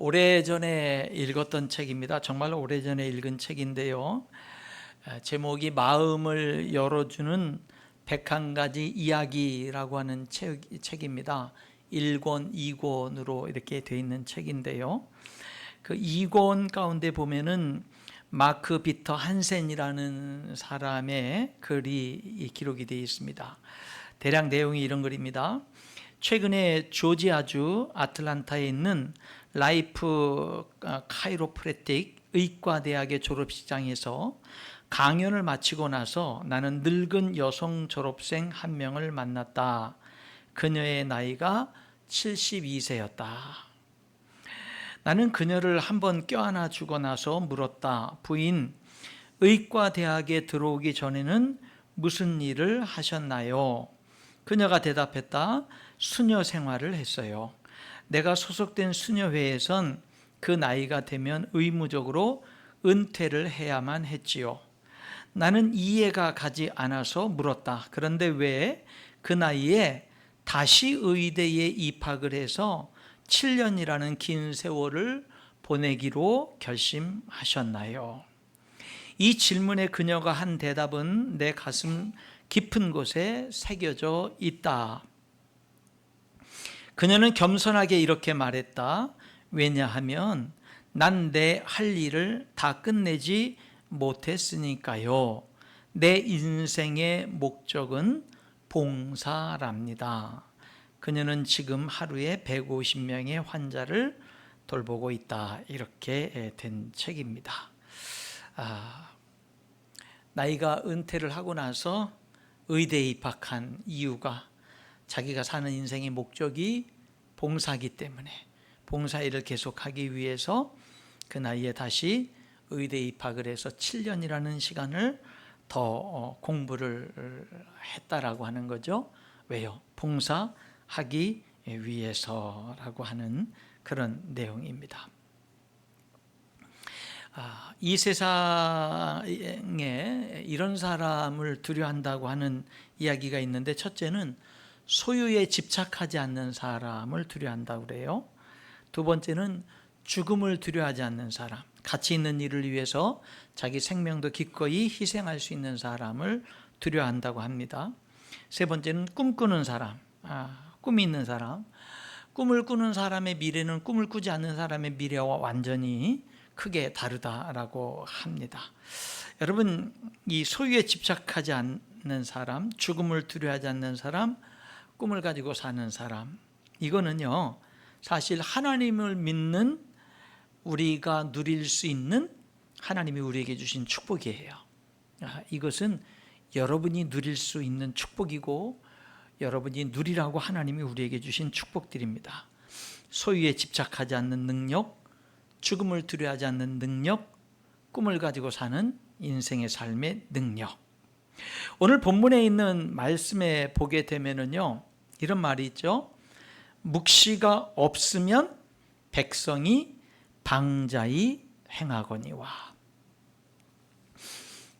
오래전에 읽었던 책입니다. 정말 오래전에 읽은 책인데요. 제목이 마음을 열어주는 101가지 이야기라고 하는 책입니다. 1권, 2권으로 이렇게 되어 있는 책인데요. 그 2권 가운데 보면은 마크 비터 한센이라는 사람의 글이 기록이 되어 있습니다. 대략 내용이 이런 글입니다. 최근에 조지아주 아틀란타에 있는 라이프 카이로프래틱 의과대학의 졸업식장에서 강연을 마치고 나서 나는 늙은 여성 졸업생 한 명을 만났다. 그녀의 나이가 72세였다. 나는 그녀를 한번 껴안아 주고 나서 물었다. 부인, 의과대학에 들어오기 전에는 무슨 일을 하셨나요? 그녀가 대답했다. 수녀 생활을 했어요. 내가 소속된 수녀회에선 그 나이가 되면 의무적으로 은퇴를 해야만 했지요. 나는 이해가 가지 않아서 물었다. 그런데 왜 그 나이에 다시 의대에 입학을 해서 7년이라는 긴 세월을 보내기로 결심하셨나요? 이 질문에 그녀가 한 대답은 내 가슴 깊은 곳에 새겨져 있다. 그녀는 겸손하게 이렇게 말했다. 왜냐하면 난 내 할 일을 다 끝내지 못했으니까요. 내 인생의 목적은 봉사랍니다. 그녀는 지금 하루에 150명의 환자를 돌보고 있다. 이렇게 된 책입니다. 나이가 은퇴를 하고 나서 의대에 입학한 이유가 자기가 사는 인생의 목적이 봉사이기 때문에 봉사일을 계속하기 위해서 그 나이에 다시 의대에 입학을 해서 7년이라는 시간을 더 공부를 했다라고 하는 거죠. 왜요? 봉사하기 위해서라고 하는 그런 내용입니다. 이 세상에 이런 사람을 두려워한다고 하는 이야기가 있는데, 첫째는 소유에 집착하지 않는 사람을 두려워한다고 그래요. 두 번째는 죽음을 두려워하지 않는 사람, 가치 있는 일을 위해서 자기 생명도 기꺼이 희생할 수 있는 사람을 두려워한다고 합니다. 세 번째는 꿈꾸는 사람, 꿈이 있는 사람. 꿈을 꾸는 사람의 미래는 꿈을 꾸지 않는 사람의 미래와 완전히 크게 다르다라고 합니다. 여러분, 이 소유에 집착하지 않는 사람, 죽음을 두려워하지 않는 사람, 꿈을 가지고 사는 사람, 이거는요 사실 하나님을 믿는 우리가 누릴 수 있는 하나님이 우리에게 주신 축복이에요. 이것은 여러분이 누릴 수 있는 축복이고 여러분이 누리라고 하나님이 우리에게 주신 축복들입니다. 소유에 집착하지 않는 능력, 죽음을 두려워하지 않는 능력, 꿈을 가지고 사는 인생의 삶의 능력. 오늘 본문에 있는 말씀에 보게 되면은요, 이런 말이 있죠. 묵시가 없으면 백성이 방자히 행하거니와.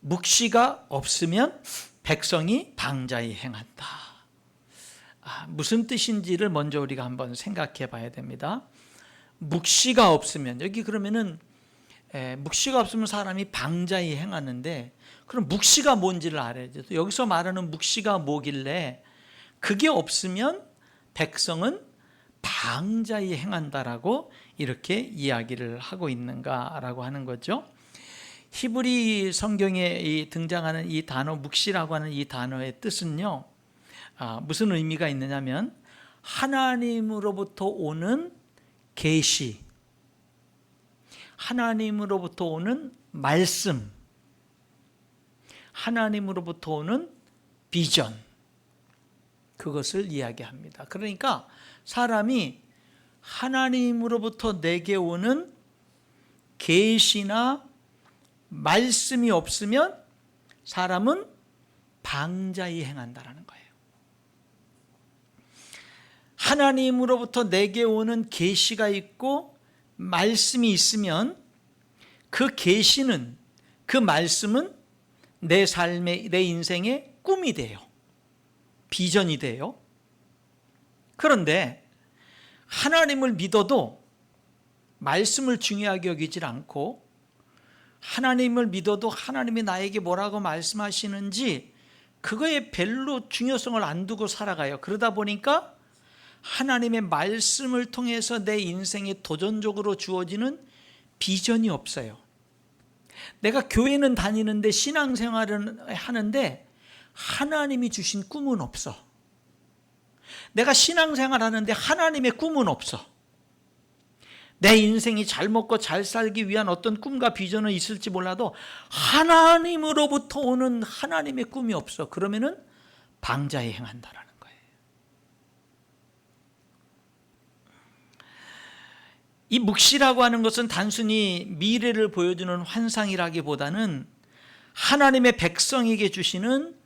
묵시가 없으면 백성이 방자히 행한다. 무슨 뜻인지를 먼저 우리가 한번 생각해 봐야 됩니다. 묵시가 없으면, 여기 그러면은 묵시가 없으면 사람이 방자히 행하는데, 그럼 묵시가 뭔지를 알아야죠. 여기서 말하는 묵시가 뭐길래 그게 없으면 백성은 방자히 행한다라고 이렇게 이야기를 하고 있는가라고 하는 거죠. 히브리 성경에 등장하는 이 단어 묵시라고 하는 이 단어의 뜻은요, 무슨 의미가 있느냐면 하나님으로부터 오는 계시, 하나님으로부터 오는 말씀, 하나님으로부터 오는 비전, 그것을 이야기합니다. 그러니까 사람이 하나님으로부터 내게 오는 계시나 말씀이 없으면 사람은 방자히 행한다라는 거예요. 하나님으로부터 내게 오는 계시가 있고 말씀이 있으면 그 계시는, 그 말씀은 내 삶의, 내 인생의 꿈이 돼요. 비전이 돼요. 그런데 하나님을 믿어도 말씀을 중요하게 여기질 않고 하나님을 믿어도 하나님이 나에게 뭐라고 말씀하시는지 그거에 별로 중요성을 안 두고 살아가요. 그러다 보니까 하나님의 말씀을 통해서 내 인생에 도전적으로 주어지는 비전이 없어요. 내가 교회는 다니는데 신앙생활은 하는데 하나님이 주신 꿈은 없어. 내가 신앙생활 하는데 하나님의 꿈은 없어. 내 인생이 잘 먹고 잘 살기 위한 어떤 꿈과 비전은 있을지 몰라도 하나님으로부터 오는 하나님의 꿈이 없어. 그러면은 방자에 행한다라는 거예요. 이 묵시라고 하는 것은 단순히 미래를 보여주는 환상이라기보다는 하나님의 백성에게 주시는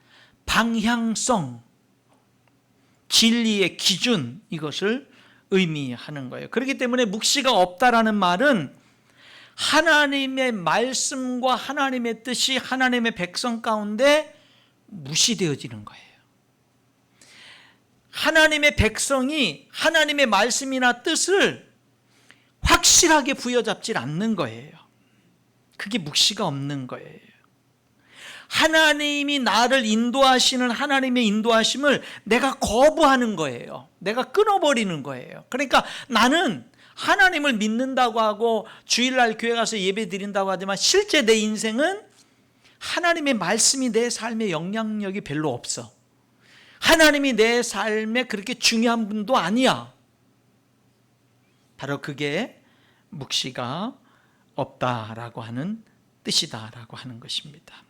방향성, 진리의 기준, 이것을 의미하는 거예요. 그렇기 때문에 묵시가 없다라는 말은 하나님의 말씀과 하나님의 뜻이 하나님의 백성 가운데 무시되어지는 거예요. 하나님의 백성이 하나님의 말씀이나 뜻을 확실하게 부여잡질 않는 거예요. 그게 묵시가 없는 거예요. 하나님이 나를 인도하시는 하나님의 인도하심을 내가 거부하는 거예요. 내가 끊어버리는 거예요. 그러니까 나는 하나님을 믿는다고 하고 주일날 교회 가서 예배 드린다고 하지만 실제 내 인생은 하나님의 말씀이 내 삶에 영향력이 별로 없어. 하나님이 내 삶에 그렇게 중요한 분도 아니야. 바로 그게 묵시가 없다라고 하는 뜻이다라고 하는 것입니다.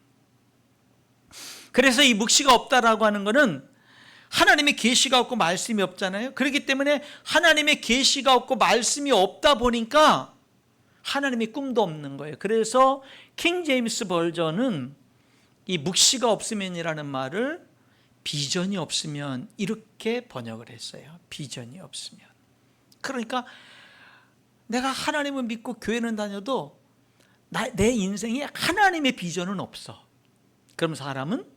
그래서 이 묵시가 없다라고 하는 것은 하나님의 계시가 없고 말씀이 없잖아요. 그렇기 때문에 하나님의 계시가 없고 말씀이 없다 보니까 하나님의 꿈도 없는 거예요. 그래서 킹 제임스 버전은 이 묵시가 없으면이라는 말을 비전이 없으면 이렇게 번역을 했어요. 비전이 없으면. 그러니까 내가 하나님을 믿고 교회는 다녀도 내 인생에 하나님의 비전은 없어. 그럼 사람은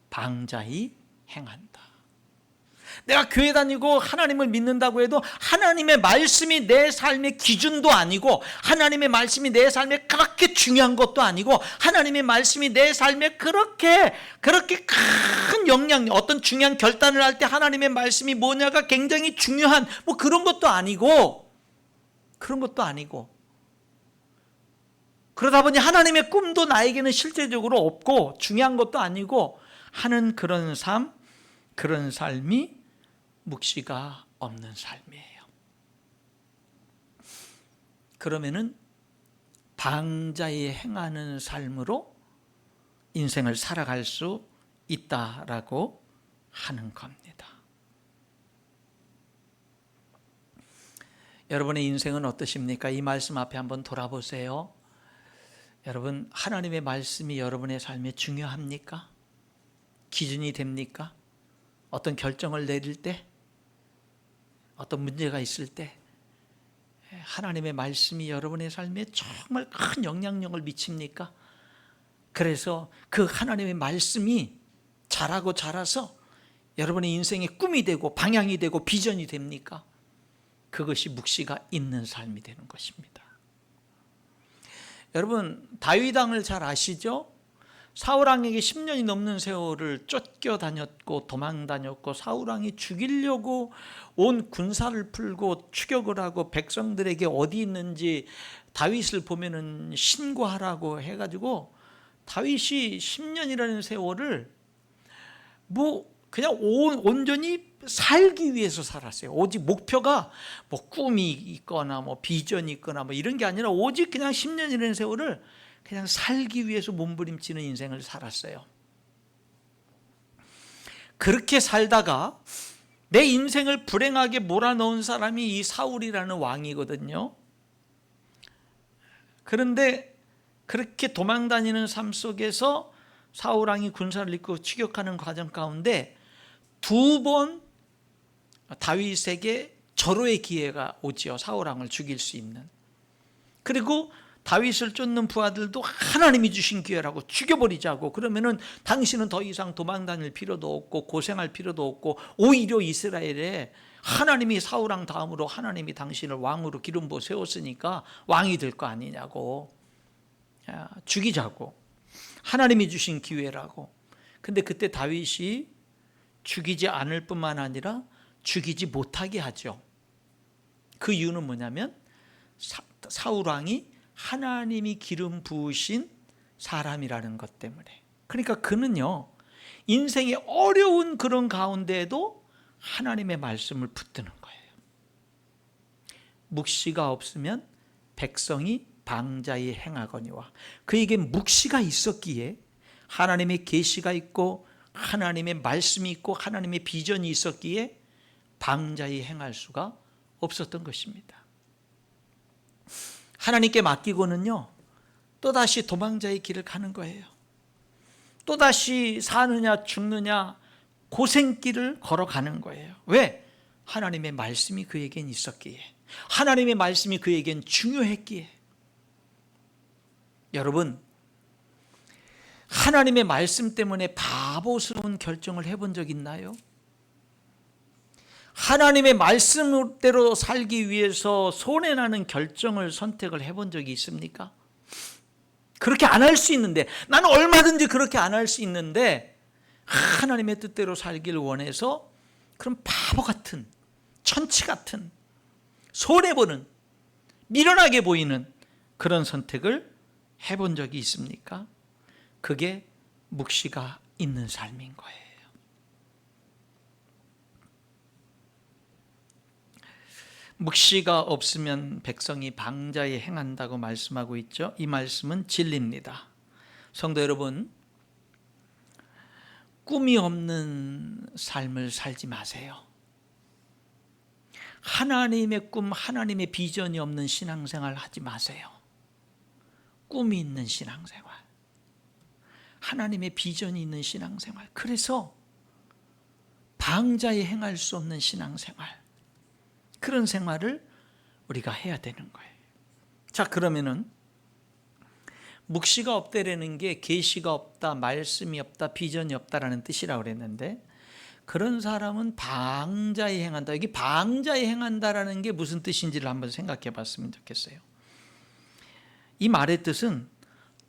방자히 행한다. 내가 교회 다니고 하나님을 믿는다고 해도 하나님의 말씀이 내 삶의 기준도 아니고 하나님의 말씀이 내 삶에 그렇게 중요한 것도 아니고 하나님의 말씀이 내 삶에 그렇게 큰 영향, 어떤 중요한 결단을 할 때 하나님의 말씀이 뭐냐가 굉장히 중요한 뭐 그런 것도 아니고 그러다 보니 하나님의 꿈도 나에게는 실제적으로 없고 중요한 것도 아니고 하는 그런 삶이 묵시가 없는 삶이에요. 그러면은 방자에 행하는 삶으로 인생을 살아갈 수 있다라고 하는 겁니다. 여러분의 인생은 어떠십니까? 이 말씀 앞에 한번 돌아보세요. 여러분, 하나님의 말씀이 여러분의 삶에 중요합니까? 기준이 됩니까? 어떤 결정을 내릴 때, 어떤 문제가 있을 때 하나님의 말씀이 여러분의 삶에 정말 큰 영향력을 미칩니까? 그래서 그 하나님의 말씀이 자라고 자라서 여러분의 인생의 꿈이 되고 방향이 되고 비전이 됩니까? 그것이 묵시가 있는 삶이 되는 것입니다. 여러분, 다윗 왕을 잘 아시죠? 사울 왕에게 10년이 넘는 세월을 쫓겨다녔고 도망다녔고 사울 왕이 죽이려고 온 군사를 풀고 추격을 하고 백성들에게 어디 있는지 다윗을 보면은 신고하라고 해가지고 다윗이 10년이라는 세월을 뭐 그냥 온전히 살기 위해서 살았어요. 오직 목표가 뭐 꿈이 있거나 뭐 비전이 있거나 뭐 이런 게 아니라 오직 그냥 10년이라는 세월을 그냥 살기 위해서 몸부림치는 인생을 살았어요. 그렇게 살다가 내 인생을 불행하게 몰아넣은 사람이 이 사울이라는 왕이거든요. 그런데 그렇게 도망다니는 삶 속에서 사울 왕이 군사를 이끌고 추격하는 과정 가운데 2번 다윗에게 절호의 기회가 오지요. 사울 왕을 죽일 수 있는. 그리고 다윗을 쫓는 부하들도 하나님이 주신 기회라고 죽여버리자고, 그러면은 당신은 더 이상 도망다닐 필요도 없고 고생할 필요도 없고 오히려 이스라엘에 하나님이 사울왕 다음으로 하나님이 당신을 왕으로 기름 부어 세웠으니까 왕이 될 거 아니냐고. 죽이자고. 하나님이 주신 기회라고. 근데 그때 다윗이 죽이지 않을 뿐만 아니라 죽이지 못하게 하죠. 그 이유는 뭐냐면 사울왕이 하나님이 기름 부으신 사람이라는 것 때문에. 그러니까 그는요, 인생의 어려운 그런 가운데에도 하나님의 말씀을 붙드는 거예요. 묵시가 없으면 백성이 방자히 행하거니와, 그에게 묵시가 있었기에 하나님의 계시가 있고 하나님의 말씀이 있고 하나님의 비전이 있었기에 방자히 행할 수가 없었던 것입니다. 하나님께 맡기고는요, 또다시 도망자의 길을 가는 거예요. 또다시 사느냐 죽느냐 고생길을 걸어가는 거예요. 왜? 하나님의 말씀이 그에겐 있었기에, 하나님의 말씀이 그에겐 중요했기에. 여러분, 하나님의 말씀 때문에 바보스러운 결정을 해본 적 있나요? 하나님의 말씀대로 살기 위해서 손해나는 결정을 선택을 해본 적이 있습니까? 그렇게 안 할 수 있는데, 나는 얼마든지 그렇게 안 할 수 있는데 하나님의 뜻대로 살기를 원해서 그런 바보 같은, 천치 같은, 손해보는, 미련하게 보이는 그런 선택을 해본 적이 있습니까? 그게 묵시가 있는 삶인 거예요. 묵시가 없으면 백성이 방자히 행한다고 말씀하고 있죠. 이 말씀은 진리입니다. 성도 여러분, 꿈이 없는 삶을 살지 마세요. 하나님의 꿈, 하나님의 비전이 없는 신앙생활 하지 마세요. 꿈이 있는 신앙생활, 하나님의 비전이 있는 신앙생활, 그래서 방자히 행할 수 없는 신앙생활, 그런 생활을 우리가 해야 되는 거예요. 자, 그러면은 묵시가 없다라는 게 계시가 없다, 말씀이 없다, 비전이 없다라는 뜻이라고 그랬는데, 그런 사람은 방자히 행한다. 이게 방자히 행한다라는 게 무슨 뜻인지를 한번 생각해 봤으면 좋겠어요. 이 말의 뜻은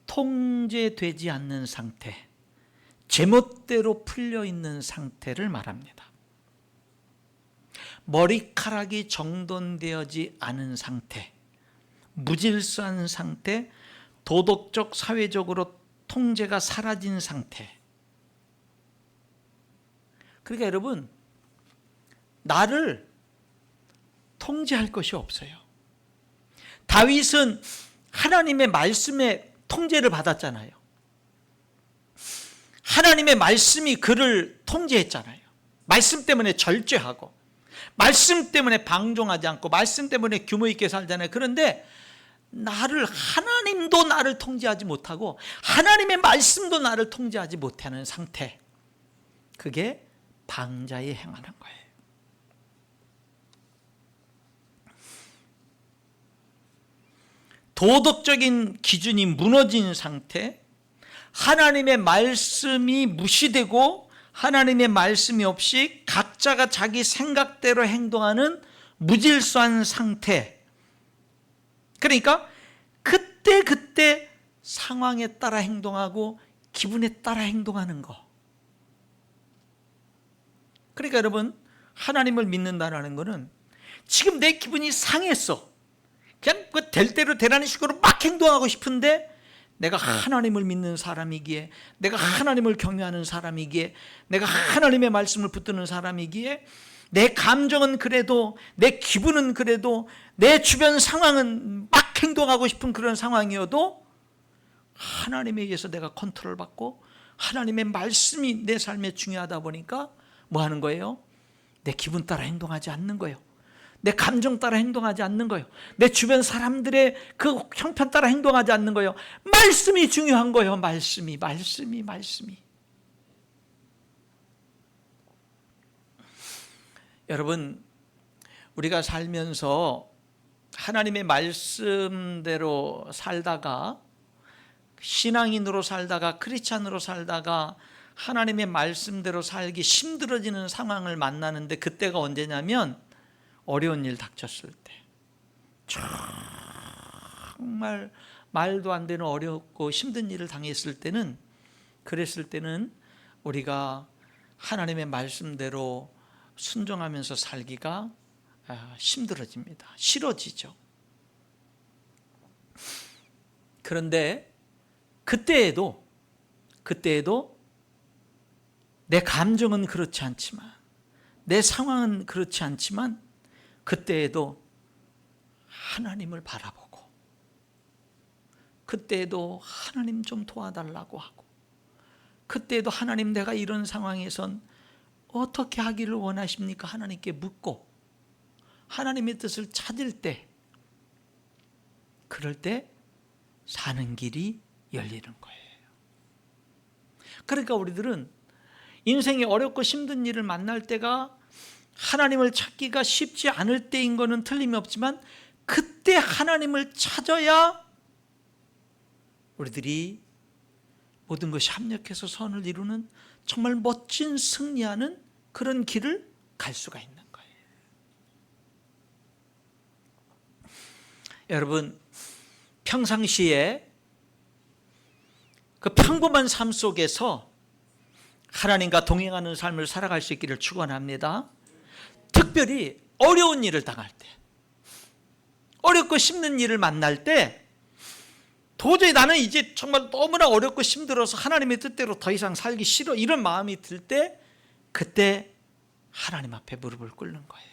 통제되지 않는 상태, 제멋대로 풀려 있는 상태를 말합니다. 머리카락이 정돈되어지 않은 상태, 무질서한 상태, 도덕적, 사회적으로 통제가 사라진 상태. 그러니까 여러분, 나를 통제할 것이 없어요. 다윗은 하나님의 말씀에 통제를 받았잖아요. 하나님의 말씀이 그를 통제했잖아요. 말씀 때문에 절제하고, 말씀 때문에 방종하지 않고, 말씀 때문에 규모 있게 살잖아요. 그런데 하나님도 나를 통제하지 못하고 하나님의 말씀도 나를 통제하지 못하는 상태, 그게 방자히 행하는 거예요. 도덕적인 기준이 무너진 상태, 하나님의 말씀이 무시되고 하나님의 말씀이 없이 각자가 자기 생각대로 행동하는 무질서한 상태. 그러니까 그때 상황에 따라 행동하고 기분에 따라 행동하는 거. 그러니까 여러분, 하나님을 믿는다는 것은 지금 내 기분이 상했어, 그냥 될 대로 되라는 식으로 막 행동하고 싶은데, 내가 하나님을 믿는 사람이기에, 내가 하나님을 경외하는 사람이기에, 내가 하나님의 말씀을 붙드는 사람이기에, 내 감정은 그래도, 내 기분은 그래도, 내 주변 상황은 막 행동하고 싶은 그런 상황이어도 하나님에 의해서 내가 컨트롤 받고 하나님의 말씀이 내 삶에 중요하다 보니까 뭐 하는 거예요? 내 기분 따라 행동하지 않는 거예요. 내 감정 따라 행동하지 않는 거예요. 내 주변 사람들의 그 형편 따라 행동하지 않는 거예요. 말씀이 중요한 거예요. 말씀이. 여러분, 우리가 살면서 하나님의 말씀대로 살다가, 신앙인으로 살다가, 크리스찬으로 살다가 하나님의 말씀대로 살기 힘들어지는 상황을 만나는데, 그때가 언제냐면 어려운 일 닥쳤을 때, 정말 말도 안 되는 어렵고 힘든 일을 당했을 때는, 그랬을 때는 우리가 하나님의 말씀대로 순종하면서 살기가 힘들어집니다. 싫어지죠. 그런데 그때에도 내 감정은 그렇지 않지만, 내 상황은 그렇지 않지만, 그때에도 하나님을 바라보고, 그때에도 하나님 좀 도와달라고 하고, 그때에도 하나님, 내가 이런 상황에선 어떻게 하기를 원하십니까? 하나님께 묻고 하나님의 뜻을 찾을 때, 그럴 때 사는 길이 열리는 거예요. 그러니까 우리들은 인생이 어렵고 힘든 일을 만날 때가 하나님을 찾기가 쉽지 않을 때인 것은 틀림이 없지만, 그때 하나님을 찾아야 우리들이 모든 것이 합력해서 선을 이루는 정말 멋진 승리하는 그런 길을 갈 수가 있는 거예요. 여러분, 평상시에 그 평범한 삶 속에서 하나님과 동행하는 삶을 살아갈 수 있기를 축원합니다. 특별히 어려운 일을 당할 때, 어렵고 힘든 일을 만날 때, 도저히 나는 이제 정말 너무나 어렵고 힘들어서 하나님의 뜻대로 더 이상 살기 싫어, 이런 마음이 들 때, 그때 하나님 앞에 무릎을 꿇는 거예요.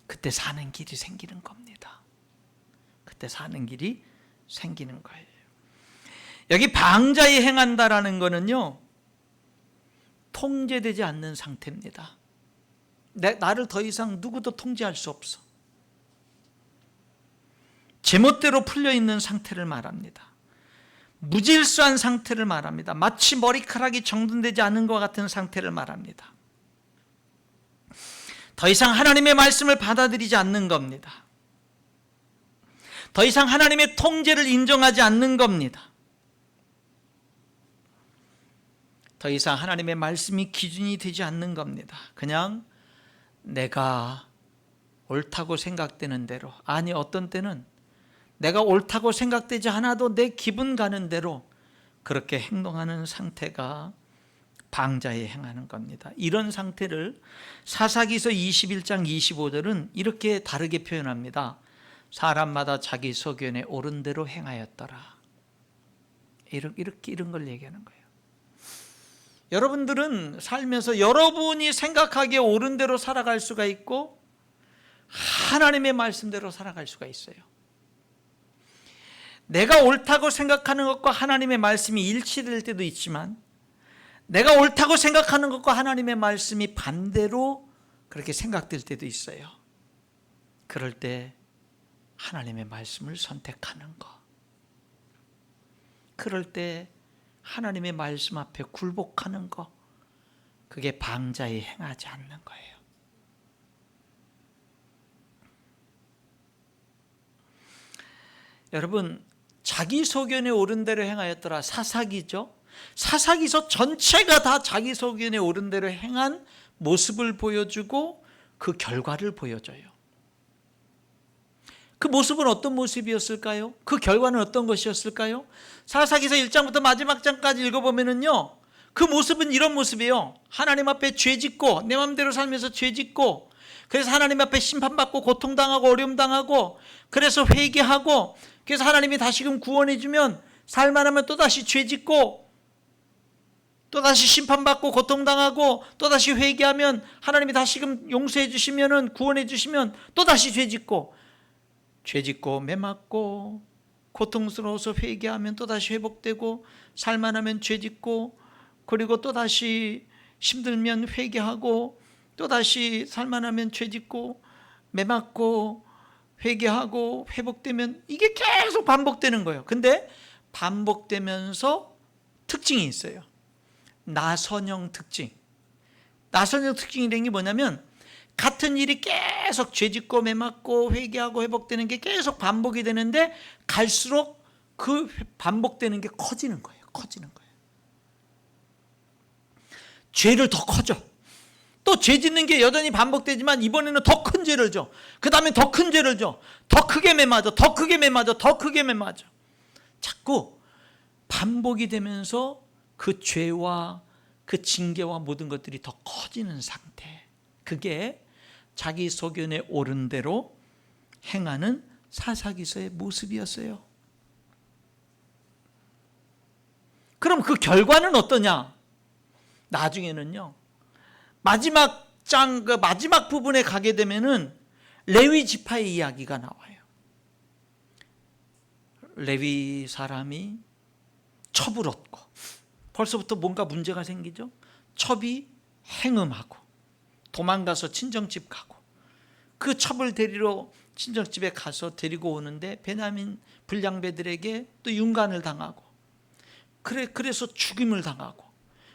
그때 사는 길이 생기는 겁니다. 그때 사는 길이 생기는 거예요. 여기 방자히 행한다라는 거는요, 통제되지 않는 상태입니다. 나를 더 이상 누구도 통제할 수 없어. 제멋대로 풀려있는 상태를 말합니다. 무질서한 상태를 말합니다. 마치 머리카락이 정돈되지 않은 것 같은 상태를 말합니다. 더 이상 하나님의 말씀을 받아들이지 않는 겁니다. 더 이상 하나님의 통제를 인정하지 않는 겁니다. 더 이상 하나님의 말씀이 기준이 되지 않는 겁니다. 그냥 내가 옳다고 생각되는 대로, 아니 어떤 때는 내가 옳다고 생각되지 않아도 내 기분 가는 대로 그렇게 행동하는 상태가 방자에 행하는 겁니다. 이런 상태를 사사기서 21장 25절은 이렇게 다르게 표현합니다. 사람마다 자기 소견에 옳은 대로 행하였더라. 이런 걸 얘기하는 거예요. 여러분들은 살면서 여러분이 생각하기에 옳은 대로 살아갈 수가 있고, 하나님의 말씀대로 살아갈 수가 있어요. 내가 옳다고 생각하는 것과 하나님의 말씀이 일치될 때도 있지만, 내가 옳다고 생각하는 것과 하나님의 말씀이 반대로 그렇게 생각될 때도 있어요. 그럴 때 하나님의 말씀을 선택하는 것, 그럴 때 하나님의 말씀 앞에 굴복하는 것, 그게 방자에 행하지 않는 거예요. 여러분, 자기 소견에 옳은 대로 행하였더라, 사사기죠. 사사기서 전체가 다 자기 소견에 옳은 대로 행한 모습을 보여주고 그 결과를 보여줘요. 그 모습은 어떤 모습이었을까요? 그 결과는 어떤 것이었을까요? 사사기서 1장부터 마지막 장까지 읽어보면은요, 그 모습은 이런 모습이에요. 하나님 앞에 죄짓고, 내 마음대로 살면서 죄짓고, 그래서 하나님 앞에 심판받고 고통당하고 어려움당하고, 그래서 회개하고, 그래서 하나님이 다시금 구원해주면 살만하면 또다시 죄짓고, 또다시 심판받고 고통당하고, 또다시 회개하면 하나님이 다시금 용서해 주시면, 구원해 주시면 또다시 죄짓고, 매맞고, 고통스러워서 회개하면 또다시 회복되고, 살만하면 죄짓고, 그리고 또다시 힘들면 회개하고, 또다시 살만하면 죄짓고, 매맞고, 회개하고, 회복되면, 이게 계속 반복되는 거예요. 근데 반복되면서 특징이 있어요. 나선형 특징. 나선형 특징이라는 게 뭐냐면, 같은 일이 계속 죄짓고 매맞고 회개하고 회복되는 게 계속 반복이 되는데, 갈수록 그 반복되는 게 커지는 거예요. 죄를 더 커져. 또 죄 짓는 게 여전히 반복되지만 이번에는 더 큰 죄를 져. 그 다음에 더 큰 죄를 져. 더 크게 매맞아. 더 크게 매맞아. 더 크게 매맞아. 자꾸 반복이 되면서 그 죄와 그 징계와 모든 것들이 더 커지는 상태. 그게 자기 소견에 옳은 대로 행하는 사사기서의 모습이었어요. 그럼 그 결과는 어떠냐? 나중에는요, 마지막 그 마지막 부분에 가게 되면은 레위 지파의 이야기가 나와요. 레위 사람이 첩을 얻고, 벌써부터 뭔가 문제가 생기죠. 첩이 행음하고 도망가서 친정집 가고, 그 첩을 데리러 친정집에 가서 데리고 오는데 베냐민 불량배들에게 또 윤간을 당하고, 그래서 죽임을 당하고,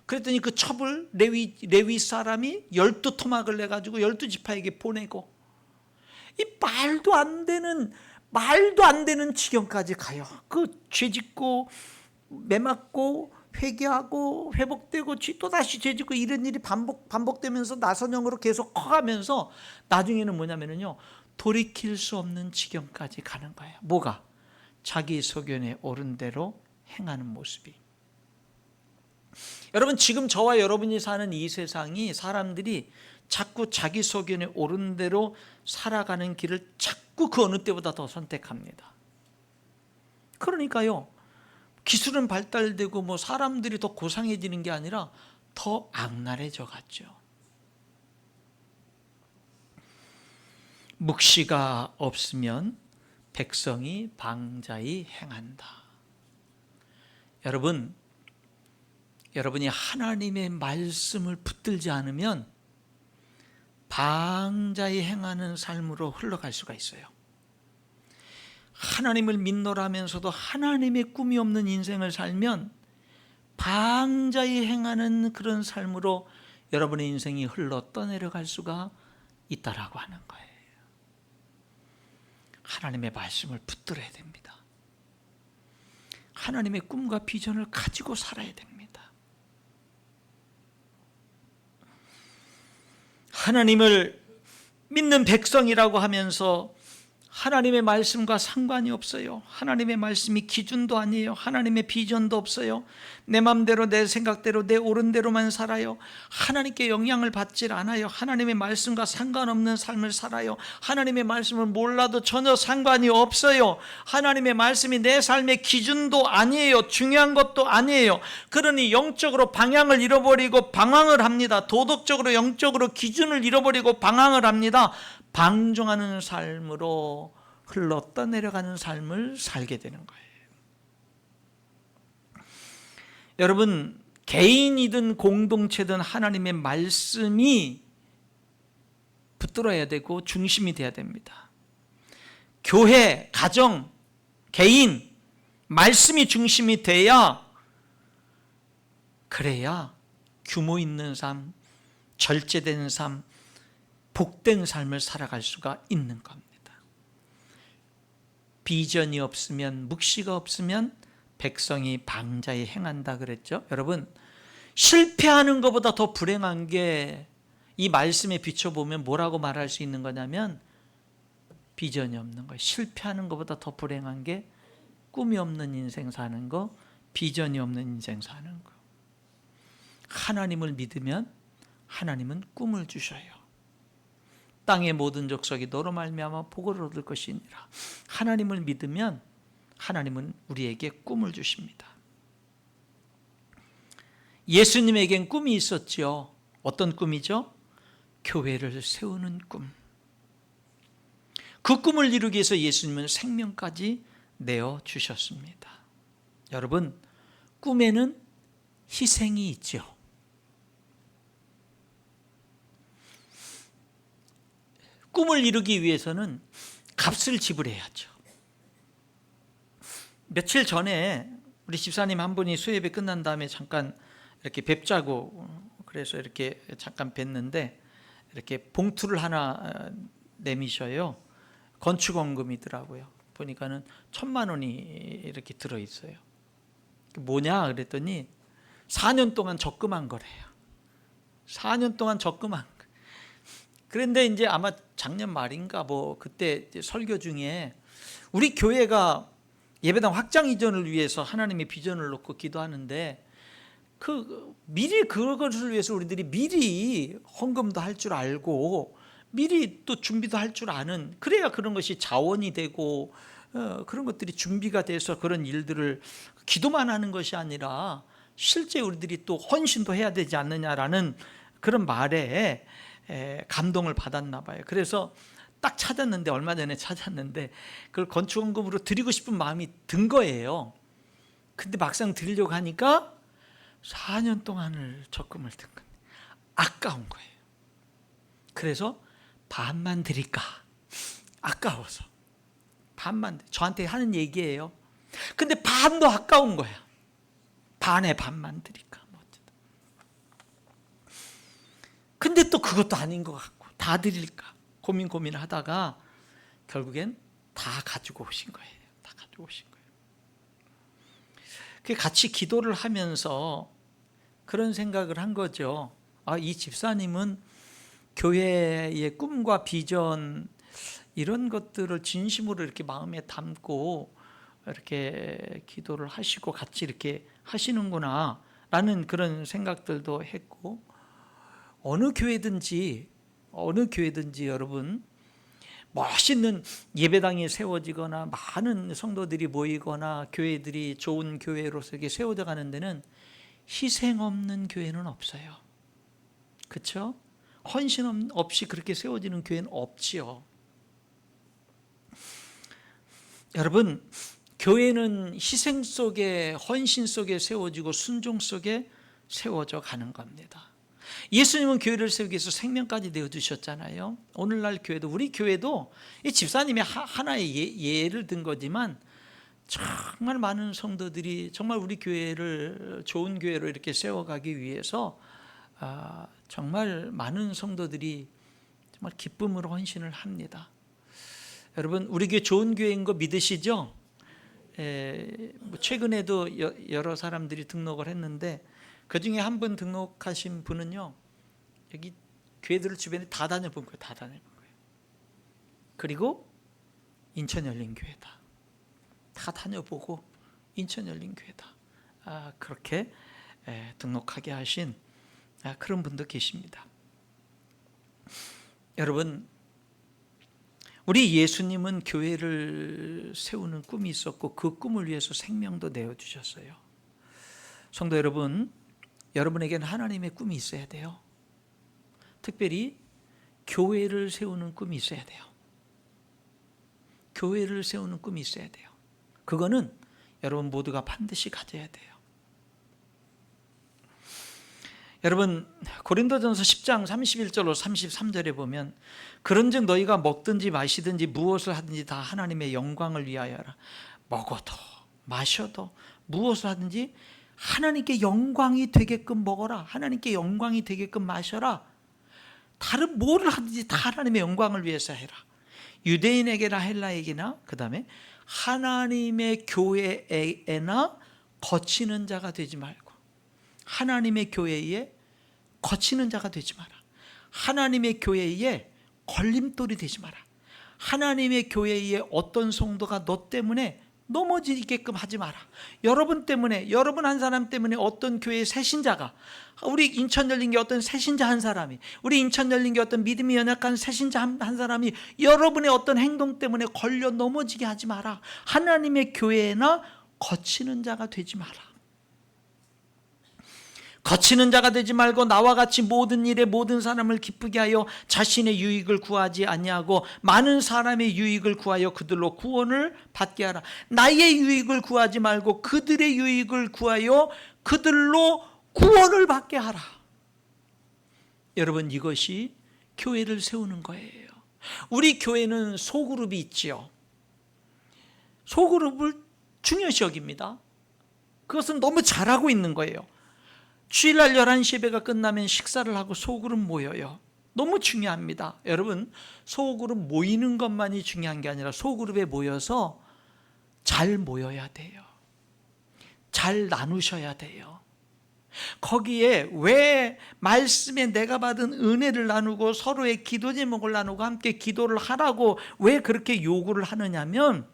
그랬더니 그 첩을 레위 사람이 12토막을 내가지고 12지파에게 보내고, 이 말도 안 되는 지경까지 가요. 그 죄짓고 매맞고 회개하고 회복되고 또다시 죄짓고 이런 일이 반복되면서 나선형으로 계속 커가면서 나중에는 뭐냐면요, 돌이킬 수 없는 지경까지 가는 거예요. 뭐가? 자기 소견에 옳은 대로 행하는 모습이. 여러분, 지금 저와 여러분이 사는 이 세상이 사람들이 자꾸 자기 소견에 옳은 대로 살아가는 길을 자꾸 그 어느 때보다 더 선택합니다. 그러니까요, 기술은 발달되고 뭐 사람들이 더 고상해지는 게 아니라 더 악랄해져 갔죠. 묵시가 없으면 백성이 방자히 행한다. 여러분이 하나님의 말씀을 붙들지 않으면 방자히 행하는 삶으로 흘러갈 수가 있어요. 하나님을 믿노라면서도 하나님의 꿈이 없는 인생을 살면 방자히 행하는 그런 삶으로 여러분의 인생이 흘러 떠내려갈 수가 있다라고 하는 거예요. 하나님의 말씀을 붙들어야 됩니다. 하나님의 꿈과 비전을 가지고 살아야 됩니다. 하나님을 믿는 백성이라고 하면서 하나님의 말씀과 상관이 없어요. 하나님의 말씀이 기준도 아니에요. 하나님의 비전도 없어요. 내 마음대로 내 생각대로 내 옳은 대로만 살아요. 하나님께 영향을 받질 않아요. 하나님의 말씀과 상관없는 삶을 살아요. 하나님의 말씀을 몰라도 전혀 상관이 없어요. 하나님의 말씀이 내 삶의 기준도 아니에요. 중요한 것도 아니에요. 그러니 영적으로 방향을 잃어버리고 방황을 합니다. 도덕적으로 영적으로 기준을 잃어버리고 방황을 합니다. 방종하는 삶으로 흘러 떠내려가는 삶을 살게 되는 거예요. 여러분, 개인이든 공동체든 하나님의 말씀이 붙들어야 되고 중심이 돼야 됩니다. 교회, 가정, 개인, 말씀이 중심이 돼야, 그래야 규모 있는 삶, 절제된 삶, 복된 삶을 살아갈 수가 있는 겁니다. 비전이 없으면, 묵시가 없으면 백성이 방자히 행한다 그랬죠. 여러분, 실패하는 것보다 더 불행한 게, 이 말씀에 비춰보면 뭐라고 말할 수 있는 거냐면 비전이 없는 거예요. 실패하는 것보다 더 불행한 게 꿈이 없는 인생 사는 거, 비전이 없는 인생 사는 거. 하나님을 믿으면 하나님은 꿈을 주셔요. 땅의 모든 족속이 너로 말미암아 복을 얻을 것이니라. 하나님을 믿으면 하나님은 우리에게 꿈을 주십니다. 예수님에겐 꿈이 있었죠. 어떤 꿈이죠? 교회를 세우는 꿈. 그 꿈을 이루기 위해서 예수님은 생명까지 내어주셨습니다. 여러분, 꿈에는 희생이 있죠. 꿈을 이루기 위해서는 값을 지불해야죠. 며칠 전에 우리 집사님 한 분이 수예배 끝난 다음에 잠깐 이렇게 뵙자고, 그래서 이렇게 잠깐 뵀는데 이렇게 봉투를 하나 내미셔요. 건축원금이더라고요. 보니까는 1,000만 원이 이렇게 들어있어요. 뭐냐 그랬더니 4년 동안 적금한 거래요. 4년 동안 적금한 거. 그런데 이제 아마 작년 말인가 그때 이제 설교 중에 우리 교회가 예배당 확장 이전을 위해서 하나님의 비전을 놓고 기도하는데 미리 그것을 위해서 우리들이 미리 헌금도 할 줄 알고 미리 또 준비도 할 줄 아는, 그래야 그런 것이 자원이 되고 그런 것들이 준비가 돼서 그런 일들을 기도만 하는 것이 아니라 실제 우리들이 또 헌신도 해야 되지 않느냐라는 그런 말에 감동을 받았나 봐요. 그래서 딱 찾았는데, 얼마 전에 찾았는데 그걸 건축헌금으로 드리고 싶은 마음이 든 거예요. 근데 막상 드리려고 하니까 4년 동안을 적금을 든 건데 아까운 거예요. 그래서 반만 드릴까, 아까워서 반만, 저한테 하는 얘기예요. 근데 반도 아까운 거야. 반에 반만 드릴까 뭐 어쩌다. 근데 또 그것도 아닌 것 같고 다 드릴까 고민하다가 결국엔 다 가지고 오신 거예요. 다 가지고 오신 거예요. 그 같이 기도를 하면서 그런 생각을 한 거죠. 이 집사님은 교회의 꿈과 비전 이런 것들을 진심으로 이렇게 마음에 담고 이렇게 기도를 하시고 같이 이렇게 하시는구나 라는 그런 생각들도 했고, 어느 교회든지 여러분 멋있는 예배당이 세워지거나 많은 성도들이 모이거나 교회들이 좋은 교회로서 이렇게 세워져 가는 데는 희생 없는 교회는 없어요. 그렇죠? 헌신 없이 그렇게 세워지는 교회는 없지요. 여러분, 교회는 희생 속에, 헌신 속에 세워지고 순종 속에 세워져 가는 겁니다. 예수님은 교회를 세우기 위해서 생명까지 내어주셨잖아요. 오늘날 교회도, 우리 교회도 이 집사님이 하나의 예를 든 거지만 정말 많은 성도들이 정말 우리 교회를 좋은 교회로 이렇게 세워가기 위해서 정말 많은 성도들이 정말 기쁨으로 헌신을 합니다. 여러분, 우리 교회 좋은 교회인 거 믿으시죠? 최근에도 여러 사람들이 등록을 했는데 그 중에 한 분 등록하신 분은요, 여기 교회들을 주변에 다 다녀본 거예요. 다 다녀본 거예요. 그리고 인천열린교회다. 다 다녀보고 인천열린교회다. 그렇게 등록하게 하신 그런 분도 계십니다. 여러분, 우리 예수님은 교회를 세우는 꿈이 있었고 그 꿈을 위해서 생명도 내어주셨어요. 성도 여러분, 여러분에게는 하나님의 꿈이 있어야 돼요. 특별히 교회를 세우는 꿈이 있어야 돼요. 교회를 세우는 꿈이 있어야 돼요. 그거는 여러분 모두가 반드시 가져야 돼요. 여러분, 고린도전서 10장 31절로 33절에 보면 그런즉 너희가 먹든지 마시든지 무엇을 하든지 다 하나님의 영광을 위하여 하라. 먹어도 마셔도 무엇을 하든지 하나님께 영광이 되게끔 먹어라. 하나님께 영광이 되게끔 마셔라. 다른 뭐를 하든지 다 하나님의 영광을 위해서 해라. 유대인에게나 헬라에게나, 그 다음에 하나님의 교회에나 거치는 자가 되지 말고, 하나님의 교회에 거치는 자가 되지 마라. 하나님의 교회에 걸림돌이 되지 마라. 하나님의 교회에 어떤 성도가 너 때문에 넘어지게끔 하지 마라. 여러분 때문에, 여러분 한 사람 때문에 어떤 교회의 새신자가, 우리 인천열린교회 어떤 새신자 한 사람이, 우리 인천열린교회 어떤 믿음이 연약한 새신자 한 사람이 여러분의 어떤 행동 때문에 걸려 넘어지게 하지 마라. 하나님의 교회나 거치는 자가 되지 마라. 거치는 자가 되지 말고 나와 같이 모든 일에 모든 사람을 기쁘게 하여 자신의 유익을 구하지 아니하고 많은 사람의 유익을 구하여 그들로 구원을 받게 하라. 나의 유익을 구하지 말고 그들의 유익을 구하여 그들로 구원을 받게 하라. 여러분, 이것이 교회를 세우는 거예요. 우리 교회는 소그룹이 있지요. 소그룹을 중요시 여깁니다. 그것은 너무 잘하고 있는 거예요. 주일날 11시 예배가 끝나면 식사를 하고 소그룹 모여요. 너무 중요합니다. 여러분, 소그룹 모이는 것만이 중요한 게 아니라 소그룹에 모여서 잘 모여야 돼요. 잘 나누셔야 돼요. 거기에 왜 말씀에 내가 받은 은혜를 나누고 서로의 기도 제목을 나누고 함께 기도를 하라고 왜 그렇게 요구를 하느냐면,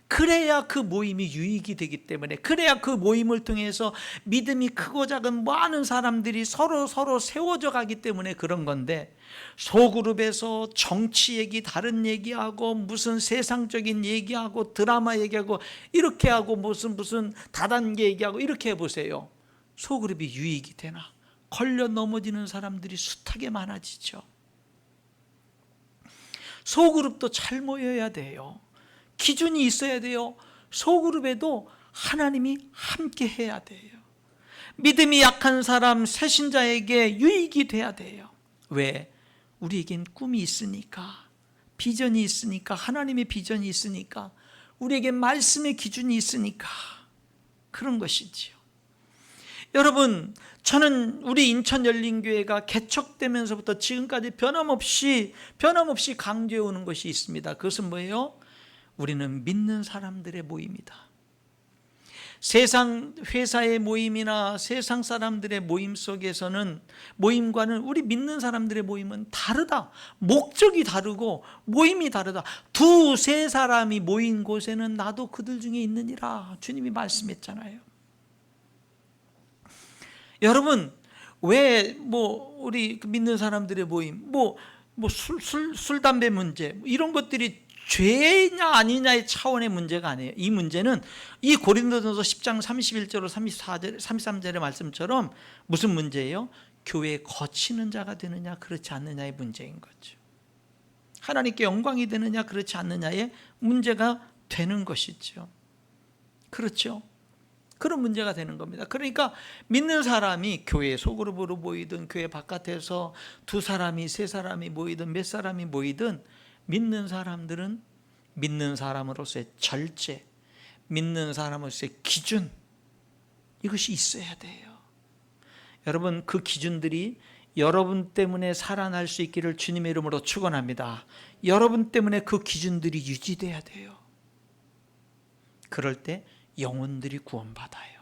그래야 그 모임이 유익이 되기 때문에, 그래야 그 모임을 통해서 믿음이 크고 작은 많은 사람들이 서로 세워져 가기 때문에 그런 건데, 소그룹에서 정치 얘기, 다른 얘기하고 무슨 세상적인 얘기하고 드라마 얘기하고 이렇게 하고 무슨 다단계 얘기하고 이렇게 해보세요. 소그룹이 유익이 되나? 걸려 넘어지는 사람들이 숱하게 많아지죠. 소그룹도 잘 모여야 돼요. 기준이 있어야 돼요. 소그룹에도 하나님이 함께 해야 돼요. 믿음이 약한 사람, 새신자에게 유익이 돼야 돼요. 왜? 우리에겐 꿈이 있으니까, 비전이 있으니까, 하나님의 비전이 있으니까, 우리에겐 말씀의 기준이 있으니까 그런 것이지요. 여러분, 저는 우리 인천열린교회가 개척되면서부터 지금까지 변함없이 강조해 오는 것이 있습니다. 그것은 뭐예요? 우리는 믿는 사람들의 모임이다. 세상 회사의 모임이나 세상 사람들의 모임 속에서는, 모임과는 우리 믿는 사람들의 모임은 다르다. 목적이 다르고 모임이 다르다. 두세 사람이 모인 곳에는 나도 그들 중에 있느니라 주님이 말씀했잖아요. 여러분, 왜 우리 믿는 사람들의 모임, 술 담배 문제 이런 것들이 죄냐 아니냐의 차원의 문제가 아니에요. 이 문제는 이 고린도전서 10장 31절로 33절의 말씀처럼 무슨 문제예요? 교회에 거치는 자가 되느냐 그렇지 않느냐의 문제인 거죠. 하나님께 영광이 되느냐 그렇지 않느냐의 문제가 되는 것이죠. 그렇죠? 그런 문제가 되는 겁니다. 그러니까 믿는 사람이 교회 소그룹으로 모이든 교회 바깥에서 두 사람이 세 사람이 모이든 몇 사람이 모이든, 믿는 사람들은 믿는 사람으로서의 절제, 믿는 사람으로서의 기준, 이것이 있어야 돼요. 여러분, 그 기준들이 여러분 때문에 살아날 수 있기를 주님의 이름으로 축원합니다. 여러분 때문에 그 기준들이 유지돼야 돼요. 그럴 때 영혼들이 구원받아요.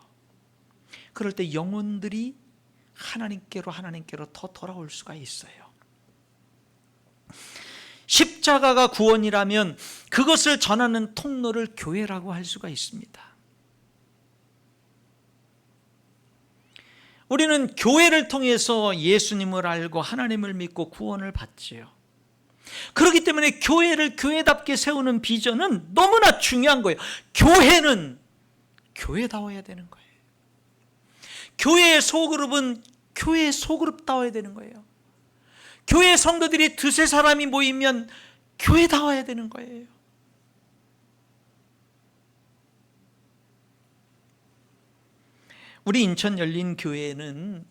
그럴 때 영혼들이 하나님께로 더 돌아올 수가 있어요. 십자가가 구원이라면 그것을 전하는 통로를 교회라고 할 수가 있습니다. 우리는 교회를 통해서 예수님을 알고 하나님을 믿고 구원을 받지요. 그렇기 때문에 교회를 교회답게 세우는 비전은 너무나 중요한 거예요. 교회는 교회다워야 되는 거예요. 교회의 소그룹은 교회의 소그룹다워야 되는 거예요. 교회 성도들이 두세 사람이 모이면 교회다워야 되는 거예요. 우리 인천 열린 교회는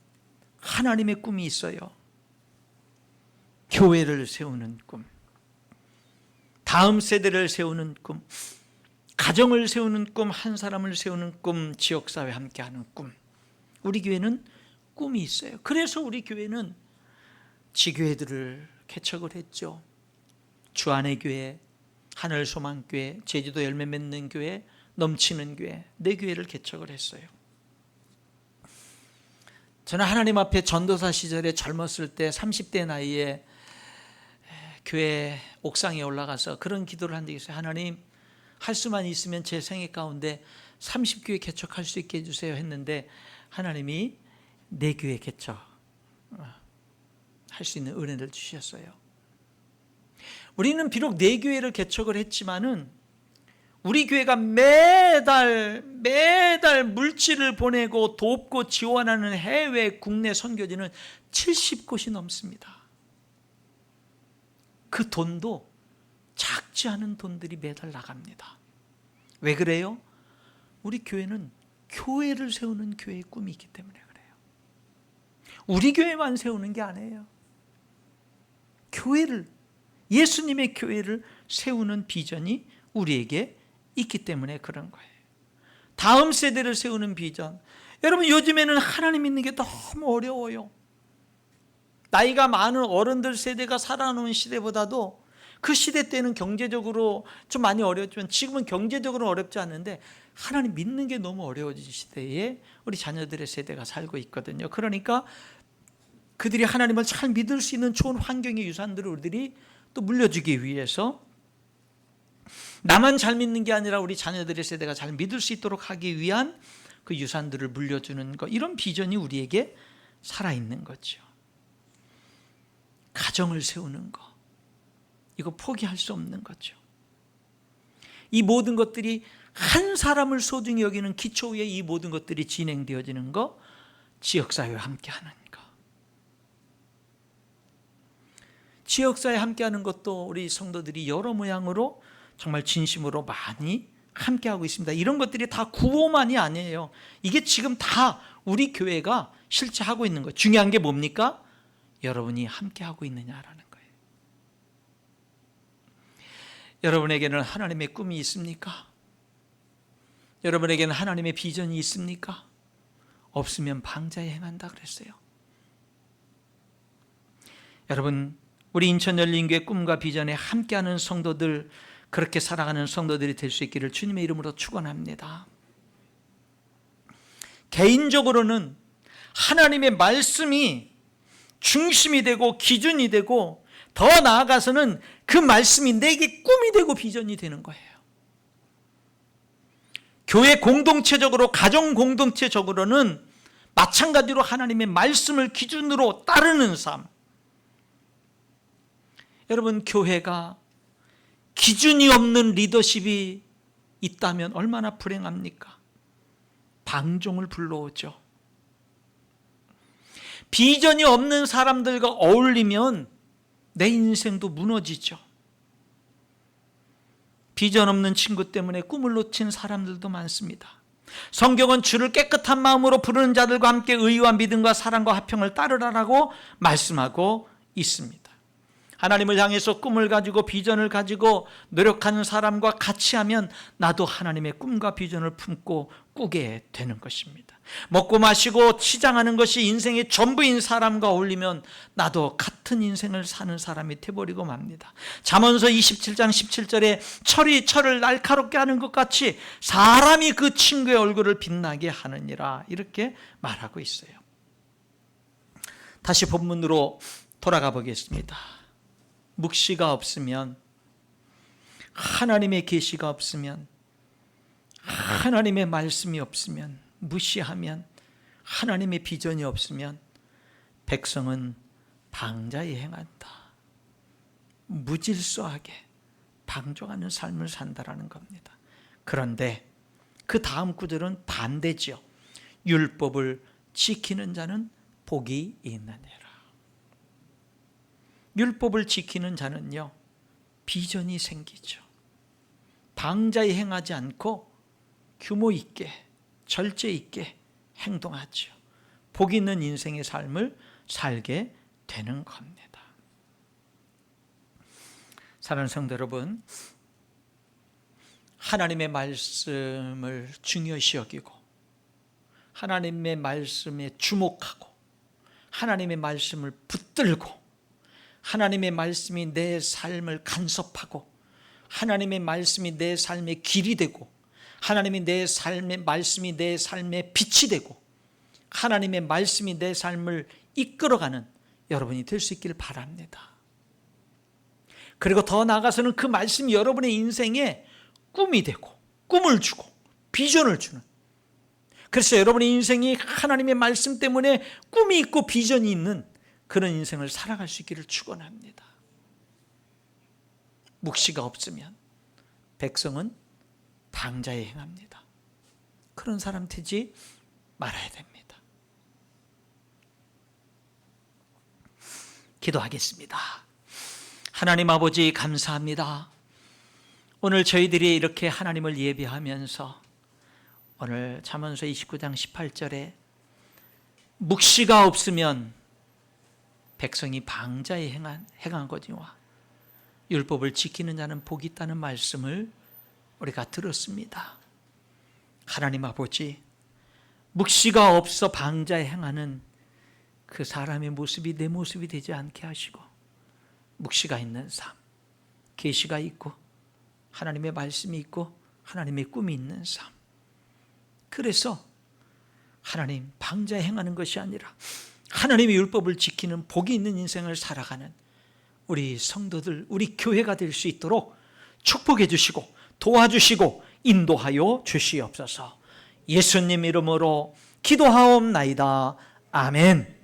하나님의 꿈이 있어요. 교회를 세우는 꿈, 다음 세대를 세우는 꿈, 가정을 세우는 꿈, 한 사람을 세우는 꿈, 지역사회 함께하는 꿈. 우리 교회는 꿈이 있어요. 그래서 우리 교회는 지교회들을 개척을 했죠. 주안의 교회, 하늘소망교회, 제주도 열매 맺는 교회, 넘치는 교회, 네 교회를 개척을 했어요. 저는 하나님 앞에 전도사 시절에 젊었을 때 30대 나이에 교회 옥상에 올라가서 그런 기도를 한 적이 있어요. 하나님, 할 수만 있으면 제 생애 가운데 30교회 개척할 수 있게 해주세요 했는데, 하나님이 네 교회 개척 할 수 있는 은혜를 주셨어요. 우리는 비록 네 교회를 개척을 했지만은 우리 교회가 매달 물질을 보내고 돕고 지원하는 해외 국내 선교지는 70곳이 넘습니다. 그 돈도 작지 않은 돈들이 매달 나갑니다. 왜 그래요? 우리 교회는 교회를 세우는 교회의 꿈이 있기 때문에 그래요. 우리 교회만 세우는 게 아니에요. 교회를, 예수님의 교회를 세우는 비전이 우리에게 있기 때문에 그런 거예요. 다음 세대를 세우는 비전. 여러분, 요즘에는 하나님 믿는 게 너무 어려워요. 나이가 많은 어른들 세대가 살아놓은 시대보다도 그 시대 때는 경제적으로 좀 많이 어려웠지만 지금은 경제적으로 어렵지 않은데 하나님 믿는 게 너무 어려워진 시대에 우리 자녀들의 세대가 살고 있거든요. 그러니까 그들이 하나님을 잘 믿을 수 있는 좋은 환경의 유산들을 우리들이 또 물려주기 위해서 나만 잘 믿는 게 아니라 우리 자녀들의 세대가 잘 믿을 수 있도록 하기 위한 그 유산들을 물려주는 것, 이런 비전이 우리에게 살아있는 거죠. 가정을 세우는 것, 이거 포기할 수 없는 거죠. 이 모든 것들이 한 사람을 소중히 여기는 기초 위에 이 모든 것들이 진행되어지는 것, 지역사회와 함께하는 것. 지역사회 함께하는 것도 우리 성도들이 여러 모양으로 정말 진심으로 많이 함께하고 있습니다. 이런 것들이 다 구호만이 아니에요. 이게 지금 다 우리 교회가 실제 하고 있는 거예요. 중요한 게 뭡니까? 여러분이 함께하고 있느냐라는 거예요. 여러분에게는 하나님의 꿈이 있습니까? 여러분에게는 하나님의 비전이 있습니까? 없으면 방자에 행한다 그랬어요. 여러분, 우리 인천열린교회 꿈과 비전에 함께하는 성도들, 그렇게 살아가는 성도들이 될 수 있기를 주님의 이름으로 축원합니다. 개인적으로는 하나님의 말씀이 중심이 되고 기준이 되고 더 나아가서는 그 말씀이 내게 꿈이 되고 비전이 되는 거예요. 교회 공동체적으로, 가정 공동체적으로는 마찬가지로 하나님의 말씀을 기준으로 따르는 삶. 여러분, 교회가 기준이 없는 리더십이 있다면 얼마나 불행합니까? 방종을 불러오죠. 비전이 없는 사람들과 어울리면 내 인생도 무너지죠. 비전 없는 친구 때문에 꿈을 놓친 사람들도 많습니다. 성경은 주를 깨끗한 마음으로 부르는 자들과 함께 의와 믿음과 사랑과 화평을 따르라라고 말씀하고 있습니다. 하나님을 향해서 꿈을 가지고 비전을 가지고 노력하는 사람과 같이 하면 나도 하나님의 꿈과 비전을 품고 꾸게 되는 것입니다. 먹고 마시고 치장하는 것이 인생의 전부인 사람과 어울리면 나도 같은 인생을 사는 사람이 돼버리고 맙니다. 잠언서 27장 17절에 철을 날카롭게 하는 것 같이 사람이 그 친구의 얼굴을 빛나게 하느니라, 이렇게 말하고 있어요. 다시 본문으로 돌아가 보겠습니다. 묵시가 없으면, 하나님의 계시가 없으면, 하나님의 말씀이 없으면, 무시하면, 하나님의 비전이 없으면 백성은 방자에 행한다. 무질서하게 방종하는 삶을 산다라는 겁니다. 그런데 그 다음 구절은 반대죠. 율법을 지키는 자는 복이 있느니라. 율법을 지키는 자는요, 비전이 생기죠. 방자에 행하지 않고 규모 있게, 절제 있게 행동하죠. 복 있는 인생의 삶을 살게 되는 겁니다. 사랑하는 성도 여러분, 하나님의 말씀을 중요시 여기고 하나님의 말씀에 주목하고 하나님의 말씀을 붙들고 하나님의 말씀이 내 삶을 간섭하고 하나님의 말씀이 내 삶의 길이 되고 하나님이 내 삶의 말씀이 내 삶의 빛이 되고 하나님의 말씀이 내 삶을 이끌어가는 여러분이 될 수 있기를 바랍니다. 그리고 더 나아가서는 그 말씀이 여러분의 인생에 꿈이 되고 꿈을 주고 비전을 주는, 그래서 여러분의 인생이 하나님의 말씀 때문에 꿈이 있고 비전이 있는 그런 인생을 살아갈 수 있기를 축원합니다. 묵시가 없으면 백성은 방자에 행합니다. 그런 사람 되지 말아야 됩니다. 기도하겠습니다. 하나님 아버지, 감사합니다. 오늘 저희들이 이렇게 하나님을 예배하면서 오늘 잠언서 29장 18절에 묵시가 없으면 백성이 방자에 행한 거지와 율법을 지키는 자는 복이 있다는 말씀을 우리가 들었습니다. 하나님 아버지, 묵시가 없어 방자에 행하는 그 사람의 모습이 내 모습이 되지 않게 하시고 묵시가 있는 삶, 계시가 있고 하나님의 말씀이 있고 하나님의 꿈이 있는 삶. 그래서 하나님 방자에 행하는 것이 아니라 하나님의 율법을 지키는 복이 있는 인생을 살아가는 우리 성도들, 우리 교회가 될 수 있도록 축복해 주시고 도와주시고 인도하여 주시옵소서. 예수님 이름으로 기도하옵나이다. 아멘.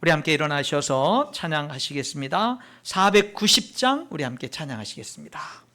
우리 함께 일어나셔서 찬양하시겠습니다. 490장 우리 함께 찬양하시겠습니다.